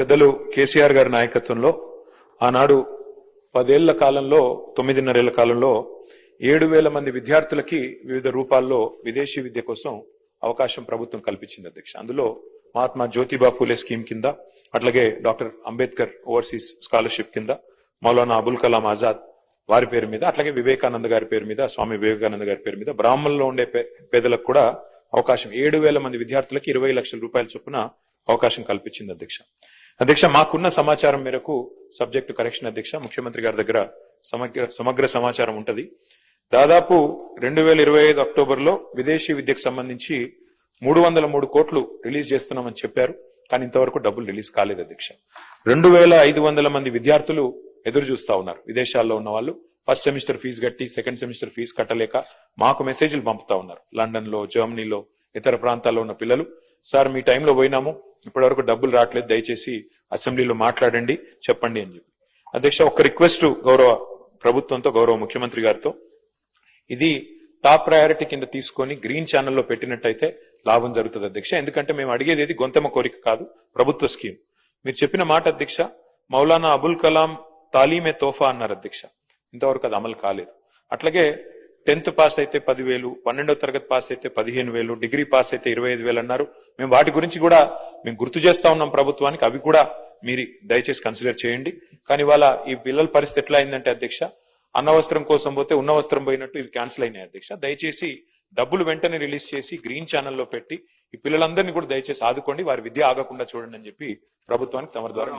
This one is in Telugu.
పెద్దలు కేసీఆర్ గారి నాయకత్వంలో ఆనాడు 10 ఏళ్ల కాలంలో 9.5 ఏళ్ల కాలంలో 7,000 మంది విద్యార్థులకి వివిధ రూపాల్లో విదేశీ విద్య కోసం అవకాశం ప్రభుత్వం కల్పించింది అధ్యక్ష. అందులో మహాత్మా జ్యోతిబా పూలే స్కీమ్ కింద, అట్లాగే డాక్టర్ అంబేద్కర్ ఓవర్సీస్ స్కాలర్షిప్ కింద, మౌలానా అబుల్ కలాం ఆజాద్ వారి పేరు మీద, అట్లాగే వివేకానంద గారి పేరు మీద, స్వామి వివేకానంద గారి పేరు మీద బ్రాహ్మణుల్లో ఉండే పేదలకు కూడా అవకాశం 7,000 మంది విద్యార్థులకి 20 లక్షల రూపాయల చొప్పున అవకాశం కల్పించింది అధ్యక్ష. అధ్యక్ష, మాకున్న సమాచారం మేరకు సబ్జెక్టు కరెక్షన్ అధ్యక్ష, ముఖ్యమంత్రి గారి దగ్గర సమగ్ర సమాచారం ఉంటది. దాదాపు 2025 అక్టోబర్లో విదేశీ విద్యకు సంబంధించి 303 కోట్లు రిలీజ్ చేస్తున్నామని చెప్పారు. కానీ ఇంతవరకు డబ్బులు రిలీజ్ కాలేదు అధ్యక్ష. 2,500 మంది విద్యార్థులు ఎదురు చూస్తా ఉన్నారు. విదేశాల్లో ఉన్న వాళ్ళు ఫస్ట్ సెమిస్టర్ ఫీజు కట్టి సెకండ్ సెమిస్టర్ ఫీజు కట్టలేక మాకు మెసేజ్లు పంపుతా ఉన్నారు. లండన్ లో, జర్మనీలో, ఇతర ప్రాంతాల్లో ఉన్న పిల్లలు, సార్ మీ టైంలో పోయినాము, ఇప్పటివరకు డబ్బులు రావట్లేదు, దయచేసి అసెంబ్లీలో మాట్లాడండి, చెప్పండి అని చెప్పి. అధ్యక్ష, ఒక రిక్వెస్ట్ గౌరవ ప్రభుత్వంతో, గౌరవ ముఖ్యమంత్రి గారితో, ఇది టాప్ ప్రయారిటీ కింద తీసుకొని గ్రీన్ ఛానల్లో పెట్టినట్టయితే లాభం జరుగుతుంది అధ్యక్ష. ఎందుకంటే మేము అడిగేది ఏది గొంతెమ్మ కోరిక కాదు, ప్రభుత్వ స్కీమ్. మీరు చెప్పిన మాట అధ్యక్ష, మౌలానా అబుల్ కలాం తాలీమే తోఫా అన్నారు అధ్యక్ష, ఇంతవరకు అది అమలు కాలేదు. అట్లాగే 10th పాస్ అయితే 10,000, 12వ తరగతి పాస్ అయితే 15,000, డిగ్రీ పాస్ అయితే 25,000 అన్నారు. మేము వాటి గురించి కూడా మేము గుర్తు చేస్తా ఉన్నాం ప్రభుత్వానికి, అవి కూడా మీరు దయచేసి కన్సిడర్ చేయండి. కానీ ఇవాళ ఈ పిల్లల పరిస్థితి ఎట్లా అయిందంటే అధ్యక్ష, అన్న వస్త్రం కోసం పోతే ఉన్న వస్త్రం పోయినట్టు ఇవి క్యాన్సిల్ అయినాయి అధ్యక్ష. దయచేసి డబ్బులు వెంటనే రిలీజ్ చేసి గ్రీన్ ఛానల్లో పెట్టి ఈ పిల్లలందరినీ కూడా దయచేసి ఆదుకోండి, వారి విద్య ఆగకుండా చూడండి అని చెప్పి ప్రభుత్వానికి తమ ద్వారా